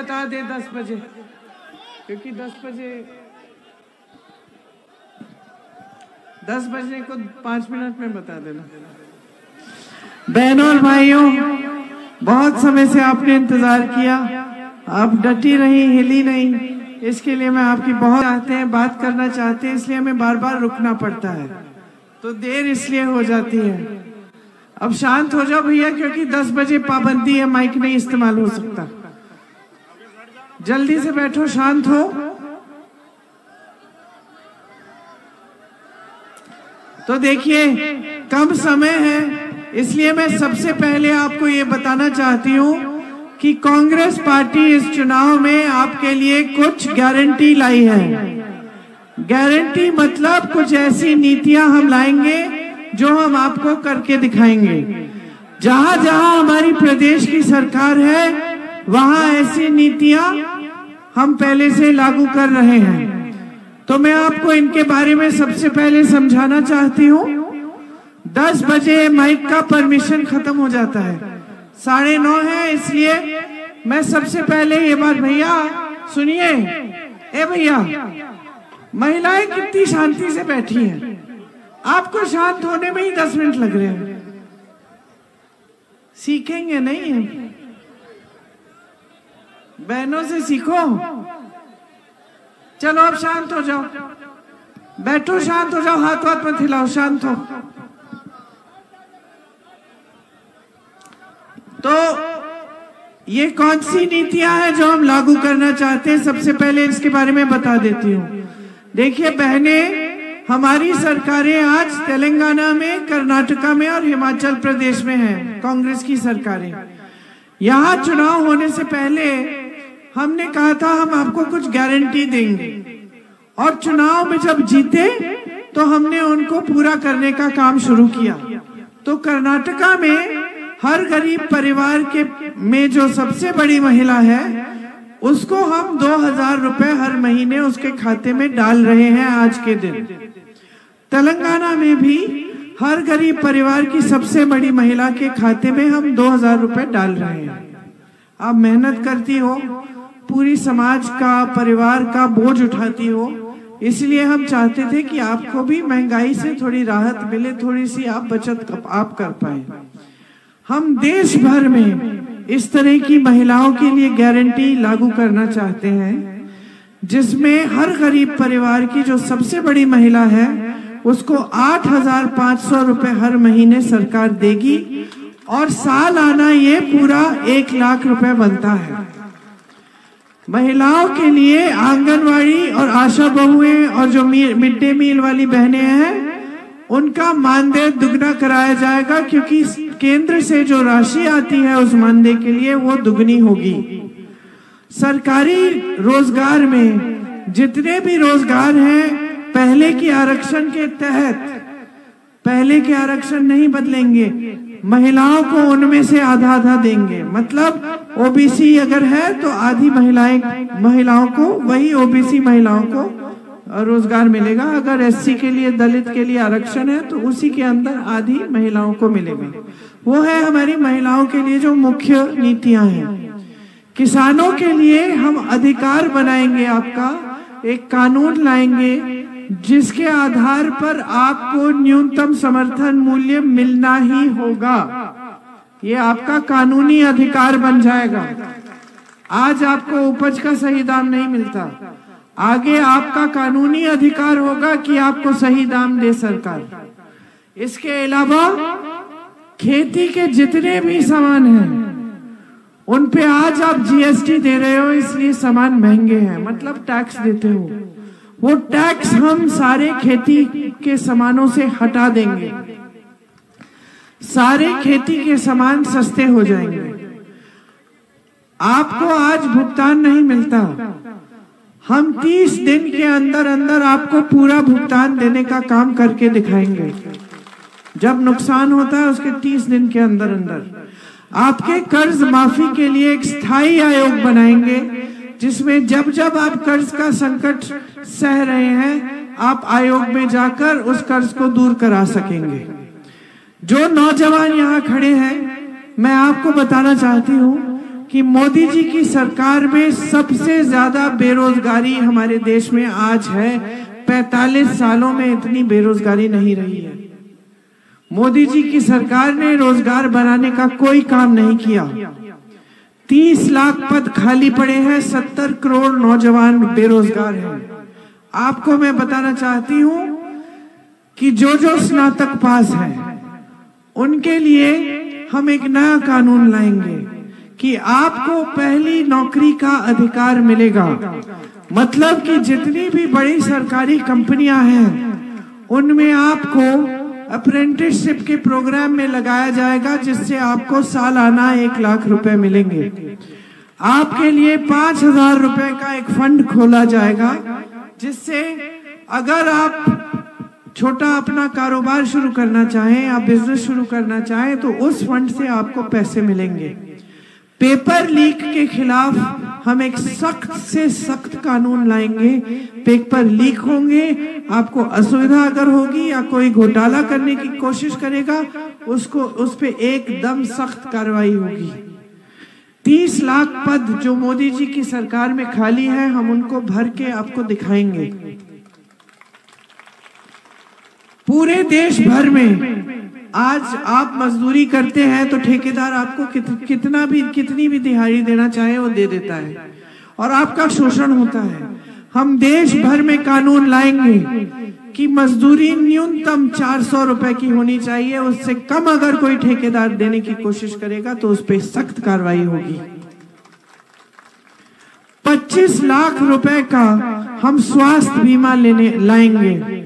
बता दे 10 बजे, क्योंकि 10 बजने को 5 मिनट में बता देना। बहनों और भाइयों, बहुत समय से आपने इंतजार किया, आप डटी रही, हिली नहीं, इसके लिए मैं आपकी बहुत चाहते हैं, बात करना चाहते हैं, इसलिए हमें बार बार रुकना पड़ता है, तो देर इसलिए हो जाती है। अब शांत हो जाओ भैया, क्योंकि 10 बजे पाबंदी है, माइक नहीं इस्तेमाल हो सकता। जल्दी से बैठो, शांत हो। तो देखिए, कम समय है, इसलिए मैं सबसे पहले आपको ये बताना चाहती हूँ कि कांग्रेस पार्टी इस चुनाव में आपके लिए कुछ गारंटी लाई है। गारंटी मतलब कुछ ऐसी नीतियां हम लाएंगे जो हम आपको करके दिखाएंगे। जहां जहां हमारी प्रदेश की सरकार है, वहां ऐसी नीतियां हम पहले से लागू कर रहे हैं। तो मैं आपको इनके बारे में सबसे पहले समझाना चाहती हूँ। 10 बजे माइक का परमिशन खत्म हो जाता है, 9:30 है, इसलिए मैं सबसे पहले ये बात, भैया सुनिए, ए भैया, महिलाएं कितनी शांति से बैठी हैं, आपको शांत होने में ही 10 मिनट लग रहे हैं। सीखेंगे नहीं है, बहनों से सीखो। चलो अब शांत हो जाओ, बैठो, शांत हो जाओ, हाथ मत हिलाओ, शांत हो। तो ये कौन सी नीतियां हैं जो हम लागू करना चाहते हैं, सबसे पहले इसके बारे में बता देती हूँ। देखिए बहनें, हमारी सरकारें आज तेलंगाना में, कर्नाटका में और हिमाचल प्रदेश में हैं, कांग्रेस की सरकारें। यहाँ चुनाव होने से पहले हमने कहा था हम आपको कुछ गारंटी देंगे, और चुनाव में जब जीते तो हमने उनको पूरा करने का काम शुरू किया। तो कर्नाटका में हर गरीब परिवार के में जो सबसे बड़ी महिला है, उसको हम 2000 रुपए हर महीने उसके खाते में डाल रहे हैं आज के दिन। तेलंगाना में भी हर गरीब परिवार की सबसे बड़ी महिला के खाते में हम 2000 रुपए डाल रहे हैं। आप मेहनत करती हो, पूरी समाज का, परिवार का बोझ उठाती हो, इसलिए हम चाहते थे कि आपको भी महंगाई से थोड़ी राहत मिले, थोड़ी सी आप बचत आप कर पाए। हम देश भर में इस तरह की महिलाओं के लिए गारंटी लागू करना चाहते हैं, जिसमें हर गरीब परिवार की जो सबसे बड़ी महिला है, उसको 8500 रुपए हर महीने सरकार देगी, और सालाना ये पूरा 1 लाख रुपए बनता है। महिलाओं के लिए आंगनवाड़ी और आशा बहुएं और जो मिड डे मील वाली बहनें हैं, उनका मानदेय दुगना कराया जाएगा, क्योंकि केंद्र से जो राशि आती है उस मानदेय के लिए वो दुगनी होगी। सरकारी रोजगार में जितने भी रोजगार हैं, पहले के आरक्षण के तहत, पहले के आरक्षण नहीं बदलेंगे, महिलाओं को उनमें से आधा आधा देंगे। मतलब ओबीसी अगर है तो आधी महिलाओं को, वही ओबीसी महिलाओं को रोजगार मिलेगा। अगर एससी के लिए, दलित के लिए आरक्षण है तो उसी के अंदर आधी महिलाओं को मिलेगा। वो है हमारी महिलाओं के लिए जो मुख्य नीतियां हैं। किसानों के लिए हम अधिकार बनाएंगे, आपका एक कानून लाएंगे जिसके आधार पर आपको न्यूनतम समर्थन मूल्य मिलना ही होगा। ये आपका कानूनी अधिकार बन जाएगा। आज आपको उपज का सही दाम नहीं मिलता, आगे आपका कानूनी अधिकार होगा कि आपको सही दाम दे सरकार। इसके अलावा खेती के जितने भी सामान हैं, उन पे आज आप जीएसटी दे रहे हो, इसलिए सामान महंगे हैं, मतलब टैक्स देते हो। वो टैक्स हम सारे खेती के सामानों से हटा देंगे, सारे खेती के सामान सस्ते हो जाएंगे। आपको आज भुगतान नहीं मिलता, हम 30 दिन के अंदर अंदर आपको पूरा भुगतान देने का काम करके दिखाएंगे। जब नुकसान होता है उसके 30 दिन के अंदर अंदर आपके कर्ज माफी के लिए एक स्थायी आयोग बनाएंगे, जिसमें जब जब आप कर्ज का संकट सह रहे हैं, आप आयोग में जाकर उस कर्ज को दूर करा सकेंगे। जो नौजवान यहाँ खड़े हैं, मैं आपको बताना चाहती हूँ कि मोदी जी की सरकार में सबसे ज्यादा बेरोजगारी हमारे देश में आज है। 45 सालों में इतनी बेरोजगारी नहीं रही है। मोदी जी की सरकार ने रोजगार बनाने का कोई काम नहीं किया। 30 लाख पद खाली पड़े हैं, 70 करोड़ नौजवान बेरोजगार हैं। आपको मैं बताना चाहती हूं कि जो जो स्नातक पास है उनके लिए हम एक नया कानून लाएंगे कि आपको पहली नौकरी का अधिकार मिलेगा। मतलब कि जितनी भी बड़ी सरकारी कंपनियां हैं उनमें आपको अप्रेंटिसशिप के प्रोग्राम में लगाया जाएगा, जिससे आपको सालाना 1 लाख रुपए मिलेंगे। आपके लिए 5,000 रुपए का एक फंड खोला जाएगा, जिससे अगर आप छोटा अपना कारोबार शुरू करना चाहें, आप बिजनेस शुरू करना चाहें, तो उस फंड से आपको पैसे मिलेंगे। पेपर लीक के खिलाफ हम एक सख्त से सख्त कानून लाएंगे। पेपर लीक होंगे, आपको असुविधा अगर होगी या कोई घोटाला करने की कोशिश करेगा, उस पे एकदम सख्त कार्रवाई होगी। 30 लाख पद जो मोदी जी की सरकार में खाली है, हम उनको भर के आपको दिखाएंगे। पूरे देश भर में आज आप मजदूरी करते हैं तो ठेकेदार आपको कितनी भी दिहाड़ी देना चाहे वो दे देता है और आपका शोषण होता है। हम देश भर में कानून लाएंगे कि मजदूरी न्यूनतम 400 रुपए की होनी चाहिए। उससे कम अगर कोई ठेकेदार देने की कोशिश करेगा तो उस पर सख्त कार्रवाई होगी। 25 लाख रुपए का हम स्वास्थ्य बीमा लाएंगे।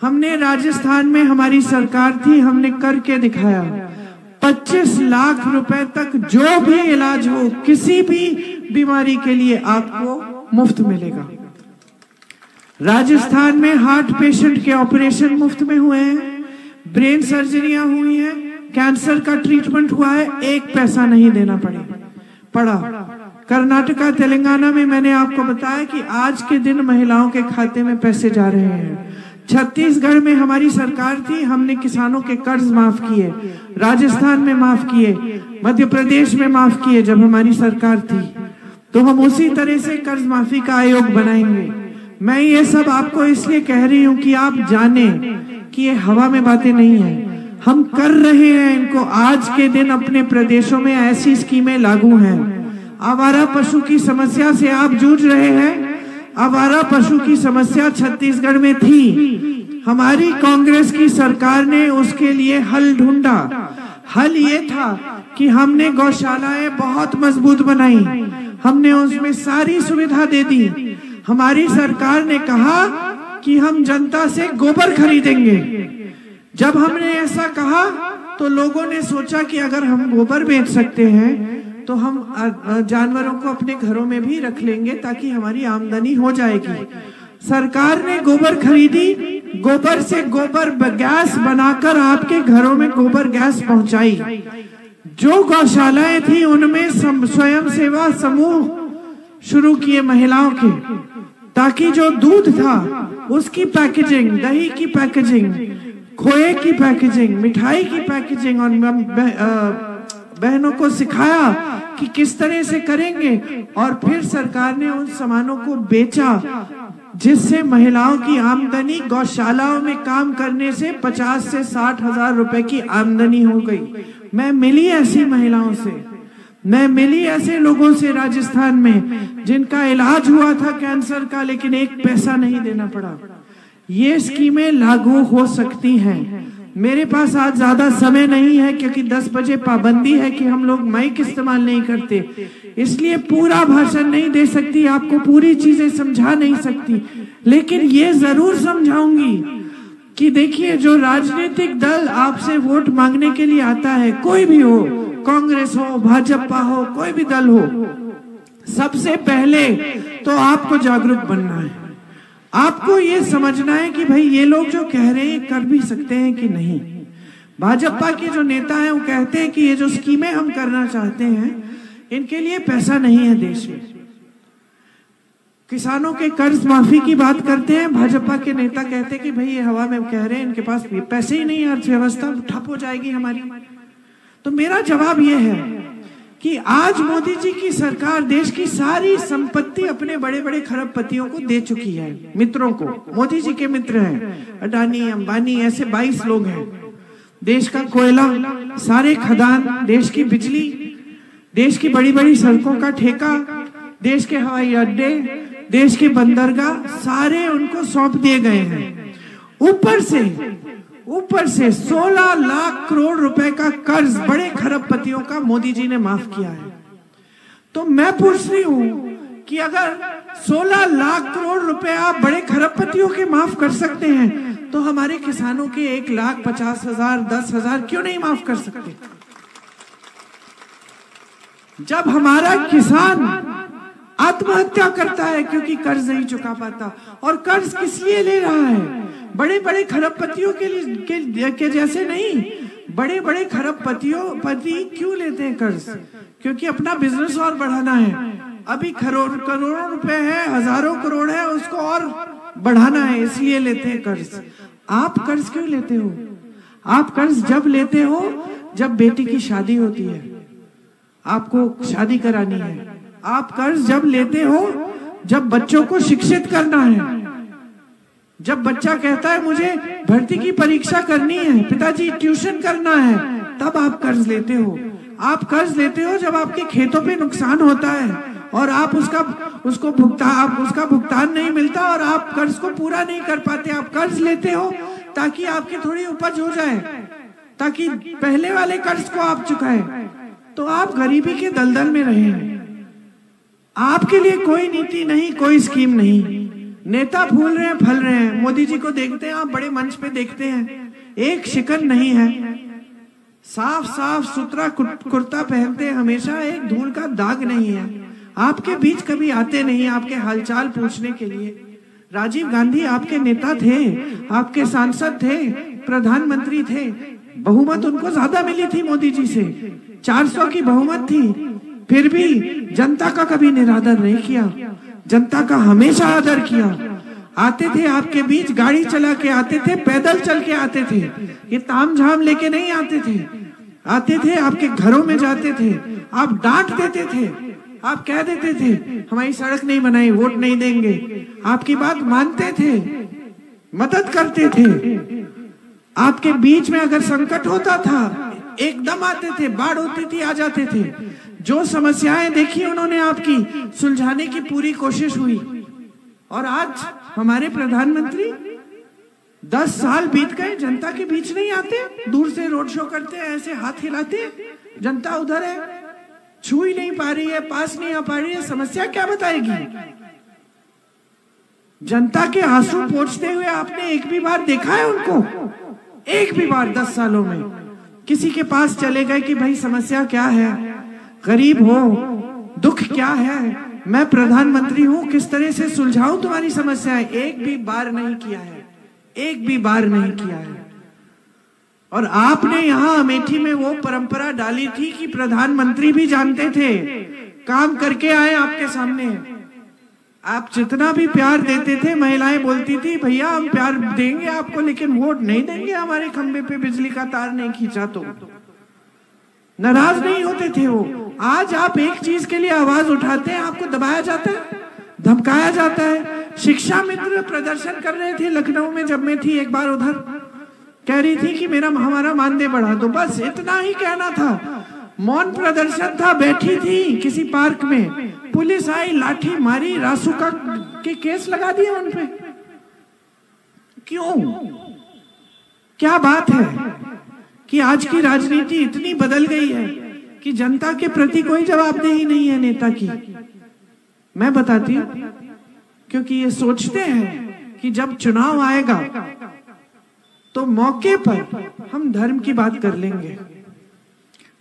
हमने राजस्थान में हमारी सरकार थी, हमने करके दिखाया। 25 लाख रुपए तक जो भी इलाज हो, किसी भी बीमारी के लिए आपको मुफ्त मिलेगा। राजस्थान में हार्ट पेशेंट के ऑपरेशन मुफ्त में हुए हैं, ब्रेन सर्जरियां हुई हैं, कैंसर का ट्रीटमेंट हुआ है, 1 पैसा नहीं देना पड़ा। कर्नाटका तेलंगाना में मैंने आपको बताया कि आज के दिन महिलाओं के खाते में पैसे जा रहे हैं। छत्तीसगढ़ में हमारी सरकार थी, हमने किसानों के कर्ज माफ किए, राजस्थान में माफ किए, मध्य प्रदेश में माफ किए जब हमारी सरकार थी। तो हम उसी तरह से कर्ज माफी का आयोग बनाएंगे। मैं ये सब आपको इसलिए कह रही हूँ कि आप जाने कि ये हवा में बातें नहीं है, हम कर रहे हैं इनको। आज के दिन अपने प्रदेशों में ऐसी स्कीमें लागू हैं। आवारा पशु की समस्या से आप जूझ रहे हैं। आवारा पशु की समस्या छत्तीसगढ़ में थी, हमारी कांग्रेस की सरकार ने उसके लिए हल ढूंढा। हल ये था कि हमने गौशालाएं बहुत मजबूत बनाई, हमने उसमें सारी सुविधा दे दी। हमारी सरकार ने कहा कि हम जनता से गोबर खरीदेंगे। जब हमने ऐसा कहा तो लोगों ने सोचा कि अगर हम गोबर बेच सकते हैं तो हम जानवरों को अपने घरों में भी रख लेंगे ताकि हमारी आमदनी हो जाएगी। सरकार ने गोबर खरीदी, गोबर से गोबर गैस बनाकर आपके घरों में गोबर गैस पहुंचाई। जो गौशालाएं थी उनमें स्वयं सेवा समूह शुरू किए महिलाओं के, ताकि जो दूध था उसकी पैकेजिंग, दही की पैकेजिंग, खोए की पैकेजिंग, मिठाई की पैकेजिंग, और बहनों को सिखाया कि किस तरह से करेंगे। और फिर सरकार ने उन सामानों को बेचा, जिससे महिलाओं की आमदनी गौशालाओं में काम करने से 50 से 60 हजार रुपए की आमदनी हो गई। मैं मिली ऐसी महिलाओं से, मैं मिली ऐसे लोगों से राजस्थान में जिनका इलाज हुआ था कैंसर का, लेकिन 1 पैसा नहीं देना पड़ा। ये स्कीमें लागू हो सकती हैं। मेरे पास आज ज्यादा समय नहीं है क्योंकि 10 बजे पाबंदी है कि हम लोग माइक इस्तेमाल नहीं करते, इसलिए पूरा भाषण नहीं दे सकती, आपको पूरी चीजें समझा नहीं सकती। लेकिन ये जरूर समझाऊंगी कि देखिए, जो राजनीतिक दल आपसे वोट मांगने के लिए आता है, कोई भी हो, कांग्रेस हो, भाजपा हो, कोई भी दल हो, सबसे पहले तो आपको जागरूक बनना है। आपको ये समझना है कि भाई ये लोग जो कह रहे हैं कर भी सकते हैं कि नहीं। भाजपा के जो नेता हैं वो कहते हैं कि ये जो स्कीमें हम करना चाहते हैं इनके लिए पैसा नहीं है देश में। किसानों के कर्ज माफी की बात करते हैं, भाजपा के नेता कहते हैं कि भाई ये हवा में कह रहे हैं, इनके पास पैसे ही नहीं, अर्थव्यवस्था ठप हो जाएगी हमारी। तो मेरा जवाब ये है कि आज मोदी जी की सरकार देश की सारी संपत्ति अपने बड़े बड़े खरबपतियों को दे चुकी है, मित्रों को। मोदी जी के मित्र हैं अडानी, अंबानी, ऐसे 22 लोग हैं। देश का कोयला, सारे खदान, देश की बिजली, देश की बड़ी बड़ी सड़कों का ठेका, देश के हवाई अड्डे, देश के बंदरगाह, सारे उनको सौंप दिए गए हैं। ऊपर से 16 लाख करोड़ रुपए का कर्ज बड़े खरबपतियों का मोदी जी ने माफ किया है। तो मैं पूछ रही हूं कि अगर 16 लाख करोड़ रुपए आप बड़े खरबपतियों के माफ कर सकते हैं, तो हमारे किसानों के 1,50,000, 10,000 क्यों नहीं माफ कर सकते? जब हमारा किसान आत्महत्या करता है क्योंकि कर्ज नहीं चुका पाता, और कर्ज किस लिए ले रहा है? बड़े बड़े खरबपतियों के जैसे नहीं, बड़े बड़े खरबपति क्यों लेते हैं कर्ज? क्योंकि अपना बिजनेस और बढ़ाना है। अभी करोड़ों रुपए है, हजारों करोड़ है, उसको और बढ़ाना है, इसलिए लेते हैं कर्ज। आप कर्ज क्यों लेते हो? आप कर्ज जब लेते हो जब बेटी की शादी होती है, आपको शादी करानी है। आप कर्ज जब लेते हो जब बच्चों को शिक्षित करना है, जब बच्चा कहता है मुझे भर्ती की परीक्षा करनी है, पिताजी ट्यूशन करना है, तब आप कर्ज लेते हो। आप कर्ज लेते हो जब आपके खेतों पे नुकसान होता है और आप उसका भुगतान नहीं मिलता और आप कर्ज को पूरा नहीं कर पाते। आप कर्ज लेते हो ताकि आपकी थोड़ी उपज हो जाए, ताकि पहले वाले कर्ज को आप चुकाएं। तो आप गरीबी के दलदल में रहे हैं। आपके लिए कोई नीति नहीं, कोई स्कीम नहीं। नेता फूल रहे हैं, फल रहे हैं। मोदी जी को देखते हैं आप, बड़े मंच पे देखते हैं, एक शिकन नहीं है, साफ सुथरा कुर्ता पहनते हैं हमेशा, एक धूल का दाग नहीं है। आपके बीच कभी आते नहीं आपके हालचाल पूछने के लिए। राजीव गांधी आपके नेता थे, आपके सांसद थे, प्रधानमंत्री थे, बहुमत उनको ज्यादा मिली थी मोदी जी से, 400 की बहुमत थी, फिर भी जनता का कभी निरादर नहीं किया, जनता का हमेशा आदर किया। आते थे आपके बीच, गाड़ी चला के आते थे, पैदल चल के आते थे, ये तामझाम लेके नहीं आते थे। आते थे, आपके घरों में जाते थे, आप डांट देते थे, आप कह देते थे हमारी सड़क नहीं बनाई, वोट नहीं देंगे, आपकी बात मानते थे, मदद करते थे। आपके बीच में अगर संकट होता था एकदम आते थे, बाढ़ होती थी आ जाते थे। जो समस्याएं देखी उन्होंने आपकी, सुलझाने की पूरी कोशिश हुई। और आज हमारे प्रधानमंत्री 10 साल बीत गए, जनता के बीच नहीं आते, दूर से रोड शो करते हैं, ऐसे हाथ हिलाते हैं, जनता उधर है, छू ही नहीं पा रही है, पास नहीं आ पा रही है, समस्या क्या बताएगी? जनता के आंसू पोंछते हुए आपने एक भी बार देखा है उनको? एक भी बार 10 सालों में किसी के पास चले गए कि भाई समस्या क्या है, गरीब हो, दुख क्या है, मैं प्रधानमंत्री हूं, किस तरह से सुलझाऊं तुम्हारी समस्याएं? एक भी बार नहीं किया है, एक भी बार नहीं किया है। और आपने यहाँ अमेठी में वो परंपरा डाली थी कि प्रधानमंत्री भी जानते थे, काम करके आए आपके सामने। आप जितना भी प्यार देते थे, महिलाएं बोलती थी भैया हम प्यार देंगे आपको, लेकिन वोट नहीं देंगे, हमारे खंबे पे बिजली का तार नहीं खींचा तो। नाराज नहीं होते थे वो। आज आप एक चीज के लिए आवाज उठाते हैं, आपको दबाया जाता है, धमकाया जाता है। शिक्षा मित्र प्रदर्शन कर रहे थे लखनऊ में, जब मैं थी एक बार उधर, कह रही थी कि हमारा मानदेय बढ़ा दो, बस इतना ही कहना था। मौन प्रदर्शन था, बैठी थी किसी पार्क में, पुलिस आई, लाठी मारी, रासुका के केस लगा दिए उन पे। क्यों? क्या बात है कि आज की राजनीति इतनी बदल गई है कि जनता के प्रति कोई जवाबदेही नहीं है नेता की। मैं बताती हूं, क्योंकि ये सोचते हैं कि जब चुनाव आएगा तो मौके पर हम धर्म की बात कर लेंगे,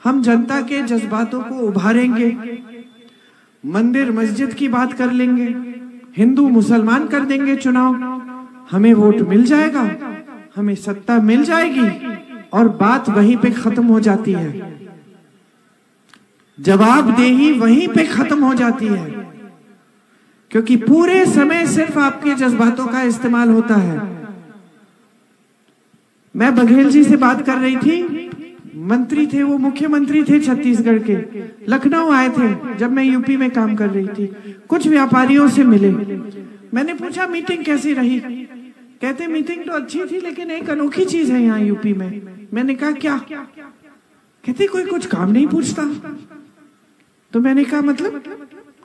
हम जनता के जज्बातों को उभारेंगे, मंदिर मस्जिद की बात कर लेंगे, हिंदू मुसलमान कर देंगे चुनाव, हमें वोट मिल जाएगा, हमें सत्ता मिल जाएगी और बात वहीं पे खत्म हो जाती है। जवाबदेही वहीं पे खत्म हो जाती है, क्योंकि पूरे समय सिर्फ आपके जज्बातों का इस्तेमाल होता है। मैं बघेल जी से बात कर रही थी, मंत्री थे, वो मुख्यमंत्री थे छत्तीसगढ़ के, लखनऊ आए थे जब मैं यूपी में काम कर रही थी। कुछ व्यापारियों से मिले, मैंने पूछा मीटिंग कैसी रही? कहते मीटिंग तो अच्छी थी लेकिन एक अनोखी चीज है यहाँ यूपी में। मैंने कहा क्या? कहते कोई कुछ काम नहीं पूछता। तो मैंने कहा मतलब?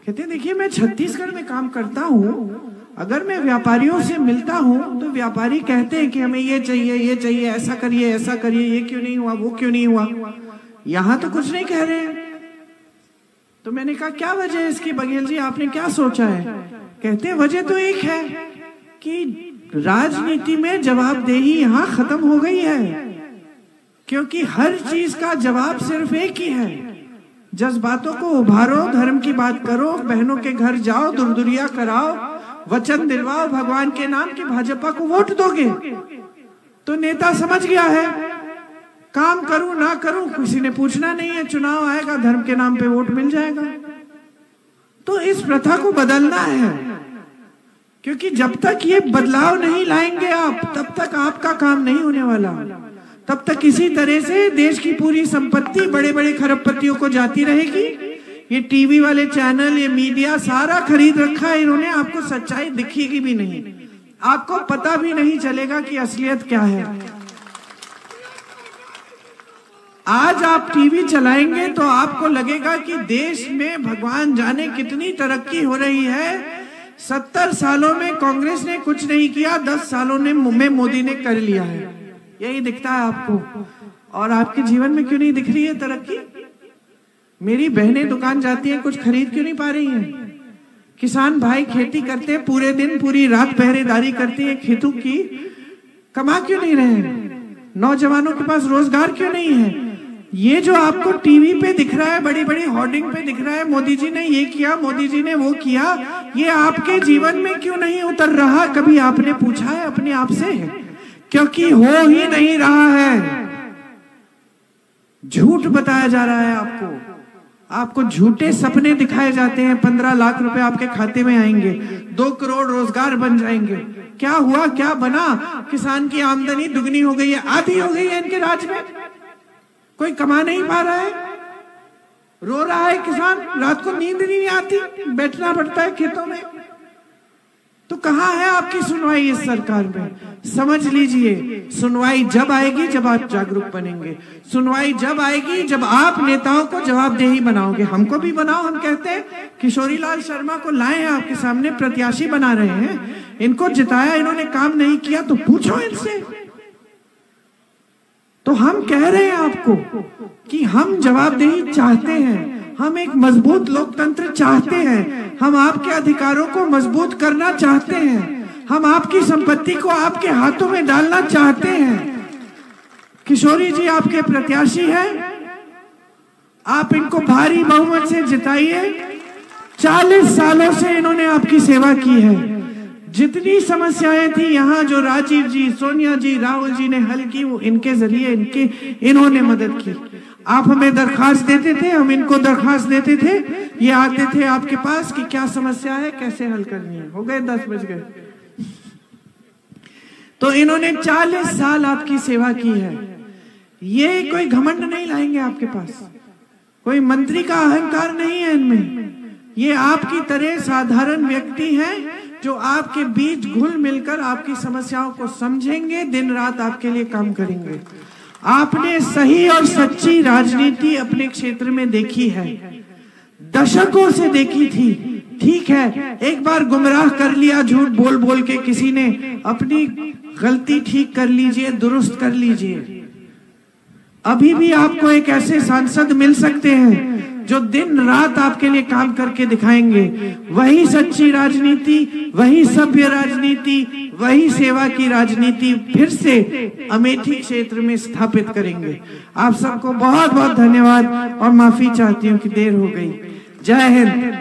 कहते देखिए मैं छत्तीसगढ़ में काम करता हूँ, अगर मैं व्यापारियों से मिलता हूँ तो व्यापारी कहते हैं कि हमें ये चाहिए, ऐसा करिए, ये क्यों नहीं हुआ, वो क्यों नहीं हुआ। यहाँ तो कुछ नहीं कह रहे हैं। तो मैंने कहा क्या वजह है इसकी बघेल जी, आपने क्या सोचा है? कहते वजह तो एक है कि राजनीति में जवाबदेही यहाँ खत्म हो गई है, क्योंकि हर चीज का जवाब सिर्फ एक ही है। जज्बातों को उभारो, धर्म की बात करो, बहनों के घर जाओ, दुर्दुरिया कराओ, वचन दिलवाओ भगवान के नाम की भाजपा को वोट दोगे। तो नेता समझ गया है, काम करूं ना करूं किसी ने पूछना नहीं है, चुनाव आएगा धर्म के नाम पे वोट मिल जाएगा। तो इस प्रथा को बदलना है, क्योंकि जब तक ये बदलाव नहीं लाएंगे आप, तब तक आपका काम नहीं होने वाला। तब तक इसी तरह से देश की पूरी संपत्ति बड़े बड़े खरबपतियों को जाती रहेगी। ये टीवी वाले चैनल, ये मीडिया सारा खरीद रखा है इन्होंने, आपको सच्चाई दिखेगी भी नहीं, आपको पता भी नहीं चलेगा कि असलियत क्या है। आज आप टीवी चलाएंगे तो आपको लगेगा कि देश में भगवान जाने कितनी तरक्की हो रही है। 70 सालों में कांग्रेस ने कुछ नहीं किया, 10 सालों में मोदी ने कर लिया है, यही दिखता है आपको। और आपके जीवन में क्यों नहीं दिख रही है तरक्की? मेरी बहनें दुकान जाती हैं, कुछ खरीद क्यों नहीं पा रही हैं? किसान भाई खेती करते हैं, पूरे दिन पूरी रात पहरेदारी करती हैं खेतों की, कमा क्यों नहीं रहे हैं? नौजवानों के पास रोजगार क्यों नहीं है? ये जो आपको टीवी पे दिख रहा है, बड़ी बड़ी होर्डिंग पे दिख रहा है, मोदी जी ने ये किया, मोदी जी ने वो किया, ये आपके जीवन में क्यों नहीं उतर रहा? कभी आपने पूछा है अपने आप से? क्योंकि हो ही नहीं रहा है, झूठ बताया जा रहा है आपको झूठे सपने दिखाए जाते हैं। 15 लाख रुपए आपके खाते में आएंगे, 2 करोड़ रोजगार बन जाएंगे। क्या हुआ, क्या बना? किसान की आमदनी दुगनी हो गई है, आधी हो गई है इनके राज में। कोई कमा नहीं पा रहा है, रो रहा है किसान, रात को नींद नहीं आती, बैठना पड़ता है खेतों में। तो कहाँ है आपकी सुनवाई इस सरकार में? समझ लीजिए, सुनवाई जब आएगी जब आप जागरूक बनेंगे, सुनवाई जब आएगी जब आप नेताओं को जवाबदेही बनाओगे। हमको भी बनाओ, हम कहते हैं किशोरी लाल शर्मा को लाए हैं आपके सामने, प्रत्याशी बना रहे हैं, इनको जिताया, इन्होंने काम नहीं किया तो पूछो इनसे। तो हम कह रहे हैं आपको कि हम जवाबदेही चाहते हैं, हम एक मजबूत लोकतंत्र चाहते हैं, हम आपके अधिकारों को मजबूत करना चाहते हैं, हम आपकी संपत्ति को आपके हाथों में डालना चाहते हैं। किशोरी जी आपके प्रत्याशी हैं, आप इनको भारी बहुमत से जिताइए। 40 सालों से इन्होंने आपकी सेवा की है। जितनी समस्याएं थी यहाँ जो राजीव जी, सोनिया जी, राहुल जी ने हल की, वो इनके जरिए इन्होंने मदद की। आप हमें दरखास्त देते थे, हम इनको दरखास्त देते थे, ये आते थे आपके पास कि क्या समस्या है, कैसे हल करनी है। हो गए 10 बज गए। तो इन्होंने 40 साल आपकी सेवा की है। ये कोई घमंड नहीं लाएंगे आपके पास, कोई मंत्री का अहंकार नहीं है इनमें। ये आपकी तरह साधारण व्यक्ति हैं जो आपके बीच घुल मिलकर आपकी समस्याओं को समझेंगे, दिन रात आपके लिए काम करेंगे। आपने सही और सच्ची राजनीति अपने क्षेत्र में देखी है, दशकों से देखी थी। ठीक है, एक बार गुमराह कर लिया, झूठ बोल बोल के किसी ने, अपनी गलती ठीक कर लीजिए, दुरुस्त कर लीजिए। अभी भी आपको एक ऐसे सांसद मिल सकते हैं जो दिन रात आपके लिए काम करके दिखाएंगे। वही सच्ची राजनीति, वही सभ्य राजनीति, वही सेवा की राजनीति फिर से अमेठी क्षेत्र में स्थापित करेंगे। आप सबको बहुत बहुत धन्यवाद और माफी चाहती हूँ कि देर हो गई। जय हिंद।